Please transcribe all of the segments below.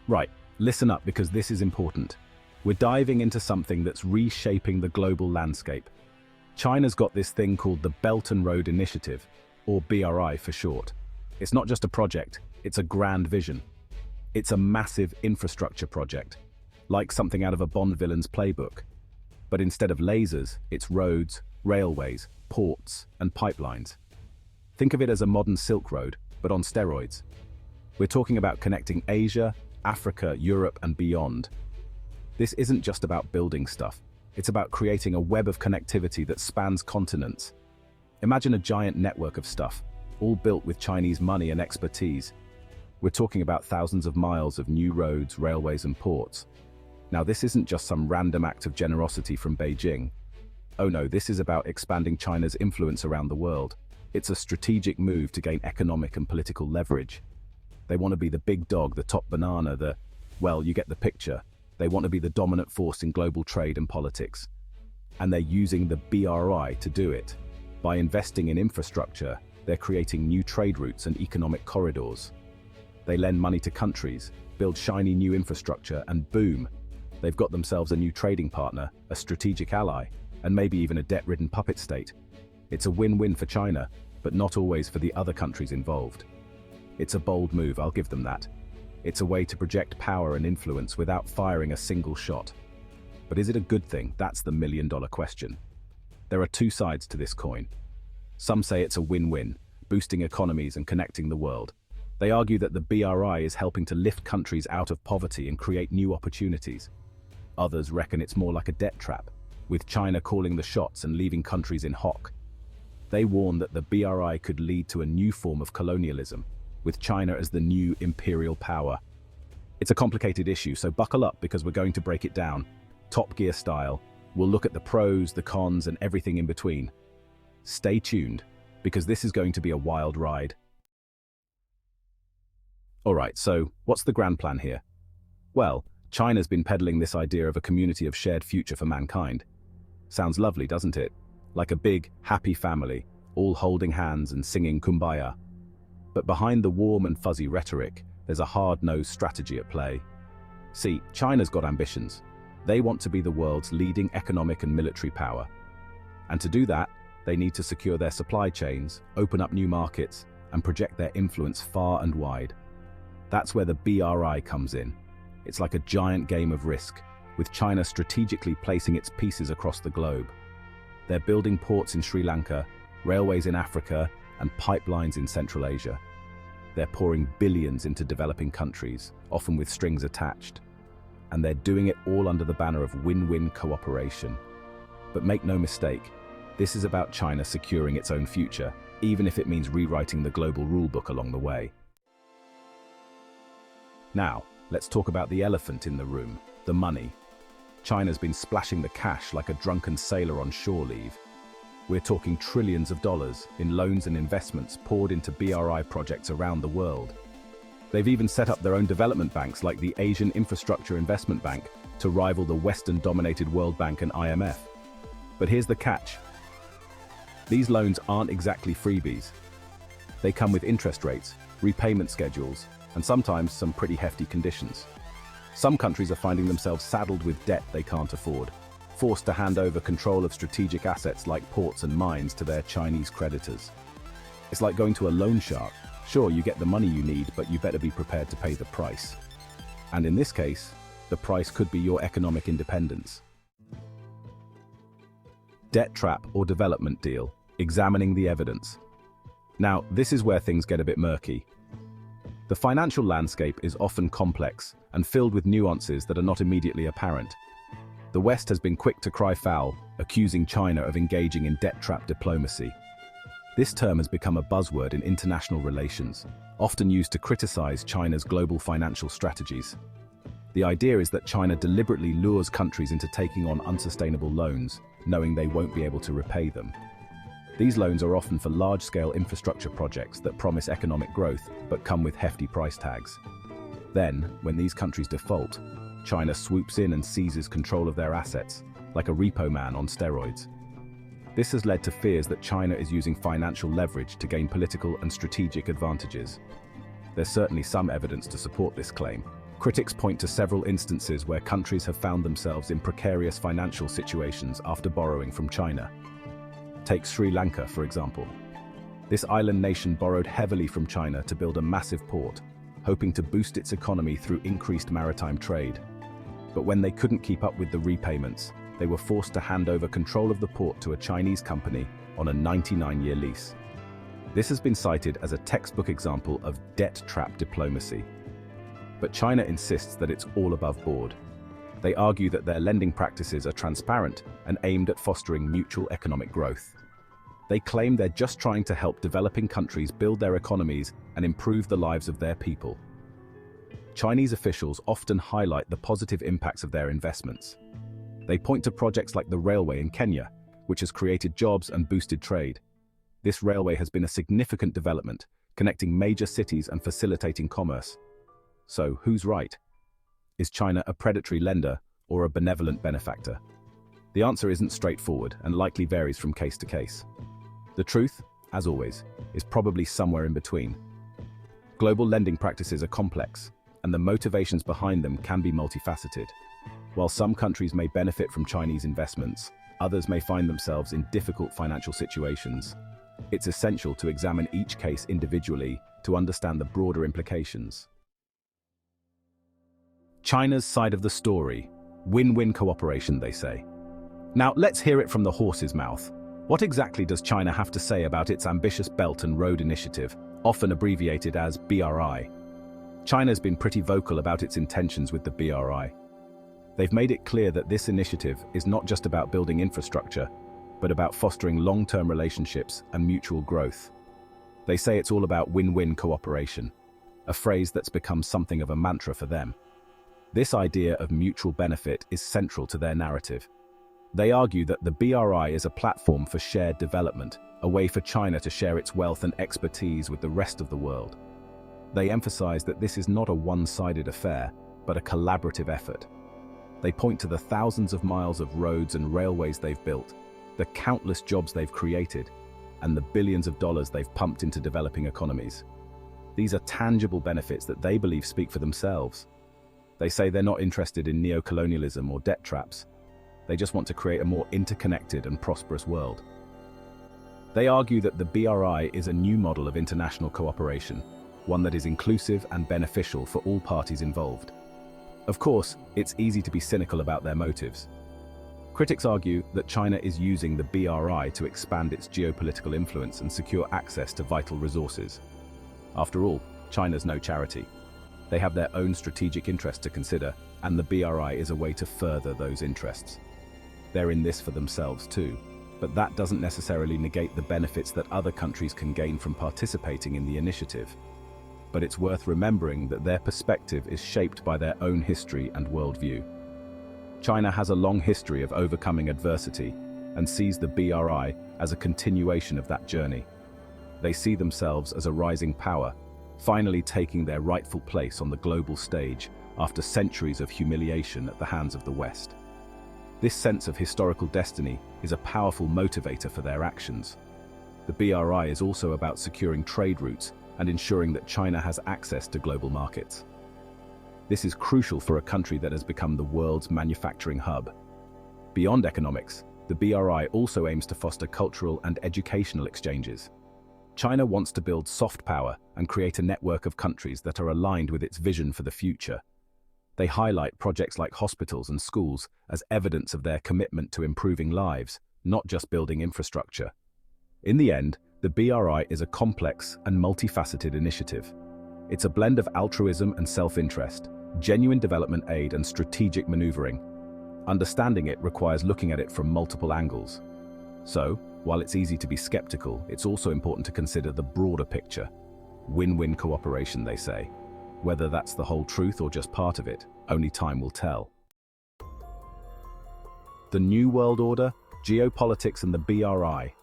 Right, listen up because this is important. We're diving into something that's reshaping the global landscape. China's got this thing called the Belt and Road Initiative, or BRI for short. It's not just a project, it's a grand vision. It's a massive infrastructure project, like something out of a Bond villain's playbook. But instead of lasers, it's roads, railways, ports, and pipelines. Think of it as a modern Silk Road, but on steroids. We're talking about connecting Asia, Africa, Europe, and beyond. This isn't just about building stuff. It's about creating a web of connectivity that spans continents. Imagine a giant network of stuff, all built with Chinese money and expertise. We're talking about thousands of miles of new roads, railways, and ports. Now, this isn't just some random act of generosity from Beijing. Oh no, this is about expanding China's influence around the world. It's a strategic move to gain economic and political leverage. They want to be the big dog, the top banana, well, you get the picture. They want to be the dominant force in global trade and politics. And they're using the BRI to do it. By investing in infrastructure, they're creating new trade routes and economic corridors. They lend money to countries, build shiny new infrastructure, and boom, they've got themselves a new trading partner, a strategic ally, and maybe even a debt-ridden puppet state. It's a win-win for China, but not always for the other countries involved. It's a bold move, I'll give them that. It's a way to project power and influence without firing a single shot. But is it a good thing? That's the million-dollar question. There are two sides to this coin. Some say it's a win-win, boosting economies and connecting the world. They argue that the BRI is helping to lift countries out of poverty and create new opportunities. Others reckon it's more like a debt trap, with China calling the shots and leaving countries in hock. They warn that the BRI could lead to a new form of colonialism, with China as the new imperial power. It's a complicated issue, so buckle up because we're going to break it down, Top Gear style. We'll look at the pros, the cons, and everything in between. Stay tuned, because this is going to be a wild ride. Alright, so what's the grand plan here? Well, China's been peddling this idea of a community of shared future for mankind. Sounds lovely, doesn't it? Like a big, happy family, all holding hands and singing Kumbaya. But behind the warm and fuzzy rhetoric, there's a hard-nosed strategy at play. See, China's got ambitions. They want to be the world's leading economic and military power. And to do that, they need to secure their supply chains, open up new markets, and project their influence far and wide. That's where the BRI comes in. It's like a giant game of Risk, with China strategically placing its pieces across the globe. They're building ports in Sri Lanka, railways in Africa, and pipelines in Central Asia. They're pouring billions into developing countries, often with strings attached. And they're doing it all under the banner of win-win cooperation. But make no mistake, this is about China securing its own future, even if it means rewriting the global rulebook along the way. Now, let's talk about the elephant in the room, the money. China's been splashing the cash like a drunken sailor on shore leave. We're talking trillions of dollars in loans and investments poured into BRI projects around the world. They've even set up their own development banks like the Asian Infrastructure Investment Bank to rival the Western-dominated World Bank and IMF. But here's the catch. These loans aren't exactly freebies. They come with interest rates, repayment schedules, and sometimes some pretty hefty conditions. Some countries are finding themselves saddled with debt they can't afford, forced to hand over control of strategic assets like ports and mines to their Chinese creditors. It's like going to a loan shark. Sure, you get the money you need, but you better be prepared to pay the price. And in this case, the price could be your economic independence. Debt trap or development deal, examining the evidence. Now, this is where things get a bit murky. The financial landscape is often complex and filled with nuances that are not immediately apparent. The West has been quick to cry foul, accusing China of engaging in debt trap diplomacy. This term has become a buzzword in international relations, often used to criticize China's global financial strategies. The idea is that China deliberately lures countries into taking on unsustainable loans, knowing they won't be able to repay them. These loans are often for large-scale infrastructure projects that promise economic growth but come with hefty price tags. Then, when these countries default, China swoops in and seizes control of their assets, like a repo man on steroids. This has led to fears that China is using financial leverage to gain political and strategic advantages. There's certainly some evidence to support this claim. Critics point to several instances where countries have found themselves in precarious financial situations after borrowing from China. Take Sri Lanka, for example. This island nation borrowed heavily from China to build a massive port, hoping to boost its economy through increased maritime trade. But when they couldn't keep up with the repayments, they were forced to hand over control of the port to a Chinese company on a 99-year lease. This has been cited as a textbook example of debt trap diplomacy. But China insists that it's all above board. They argue that their lending practices are transparent and aimed at fostering mutual economic growth. They claim they're just trying to help developing countries build their economies and improve the lives of their people. Chinese officials often highlight the positive impacts of their investments. They point to projects like the railway in Kenya, which has created jobs and boosted trade. This railway has been a significant development, connecting major cities and facilitating commerce. So, who's right? Is China a predatory lender or a benevolent benefactor? The answer isn't straightforward and likely varies from case to case. The truth, as always, is probably somewhere in between. Global lending practices are complex, and the motivations behind them can be multifaceted. While some countries may benefit from Chinese investments, others may find themselves in difficult financial situations. It's essential to examine each case individually to understand the broader implications. China's side of the story. Win-win cooperation, they say. Now, let's hear it from the horse's mouth. What exactly does China have to say about its ambitious Belt and Road Initiative, often abbreviated as BRI? China's been pretty vocal about its intentions with the BRI. They've made it clear that this initiative is not just about building infrastructure, but about fostering long-term relationships and mutual growth. They say it's all about win-win cooperation, a phrase that's become something of a mantra for them. This idea of mutual benefit is central to their narrative. They argue that the BRI is a platform for shared development, a way for China to share its wealth and expertise with the rest of the world. They emphasize that this is not a one-sided affair, but a collaborative effort. They point to the thousands of miles of roads and railways they've built, the countless jobs they've created, and the billions of dollars they've pumped into developing economies. These are tangible benefits that they believe speak for themselves. They say they're not interested in neo-colonialism or debt traps. They just want to create a more interconnected and prosperous world. They argue that the BRI is a new model of international cooperation, one that is inclusive and beneficial for all parties involved. Of course, it's easy to be cynical about their motives. Critics argue that China is using the BRI to expand its geopolitical influence and secure access to vital resources. After all, China's no charity. They have their own strategic interests to consider, and the BRI is a way to further those interests. They're in this for themselves too, but that doesn't necessarily negate the benefits that other countries can gain from participating in the initiative. But it's worth remembering that their perspective is shaped by their own history and worldview. China has a long history of overcoming adversity and sees the BRI as a continuation of that journey. They see themselves as a rising power, finally taking their rightful place on the global stage after centuries of humiliation at the hands of the West. This sense of historical destiny is a powerful motivator for their actions. The BRI is also about securing trade routes and ensuring that China has access to global markets. This is crucial for a country that has become the world's manufacturing hub. Beyond economics, the BRI also aims to foster cultural and educational exchanges. China wants to build soft power and create a network of countries that are aligned with its vision for the future. They highlight projects like hospitals and schools as evidence of their commitment to improving lives, not just building infrastructure. In the end, the BRI is a complex and multifaceted initiative. It's a blend of altruism and self-interest, genuine development aid and strategic maneuvering. Understanding it requires looking at it from multiple angles. So, while it's easy to be skeptical, it's also important to consider the broader picture. Win-win cooperation, they say. Whether that's the whole truth or just part of it, only time will tell. The New World Order, Geopolitics and the BRI.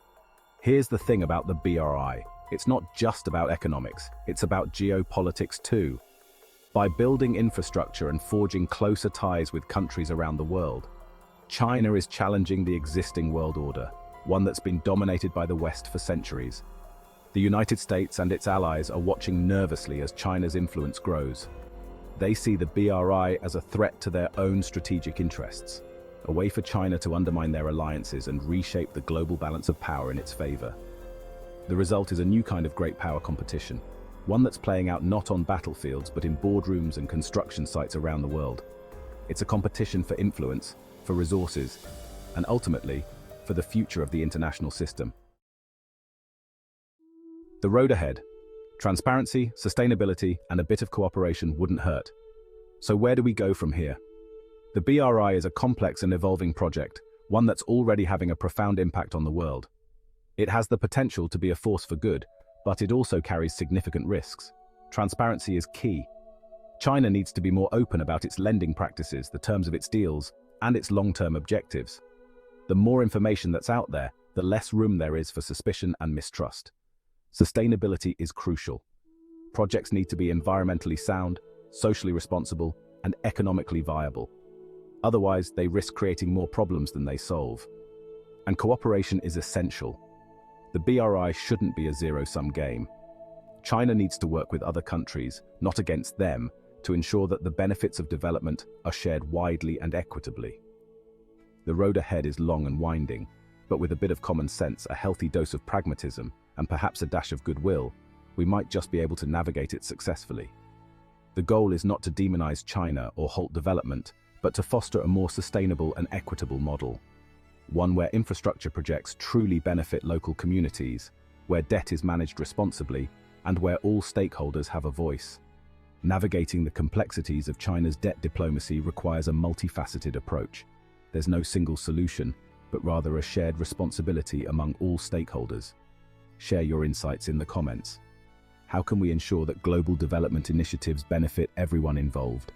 Here's the thing about the BRI. It's not just about economics, it's about geopolitics too. By building infrastructure and forging closer ties with countries around the world, China is challenging the existing world order, one that's been dominated by the West for centuries. The United States and its allies are watching nervously as China's influence grows. They see the BRI as a threat to their own strategic interests, a way for China to undermine their alliances and reshape the global balance of power in its favor. The result is a new kind of great power competition, one that's playing out not on battlefields but in boardrooms and construction sites around the world. It's a competition for influence, for resources, and ultimately, for the future of the international system. The road ahead. Transparency, sustainability, and a bit of cooperation wouldn't hurt. So where do we go from here? The BRI is a complex and evolving project, one that's already having a profound impact on the world. It has the potential to be a force for good, but it also carries significant risks. Transparency is key. China needs to be more open about its lending practices, the terms of its deals, and its long-term objectives. The more information that's out there, the less room there is for suspicion and mistrust. Sustainability is crucial. Projects need to be environmentally sound, socially responsible, and economically viable. Otherwise, they risk creating more problems than they solve. And cooperation is essential. The BRI shouldn't be a zero-sum game. China needs to work with other countries, not against them, to ensure that the benefits of development are shared widely and equitably. The road ahead is long and winding, but with a bit of common sense, a healthy dose of pragmatism, and perhaps a dash of goodwill, we might just be able to navigate it successfully. The goal is not to demonize China or halt development, but to foster a more sustainable and equitable model. One where infrastructure projects truly benefit local communities, where debt is managed responsibly, and where all stakeholders have a voice. Navigating the complexities of China's debt diplomacy requires a multifaceted approach. There's no single solution, but rather a shared responsibility among all stakeholders. Share your insights in the comments. How can we ensure that global development initiatives benefit everyone involved?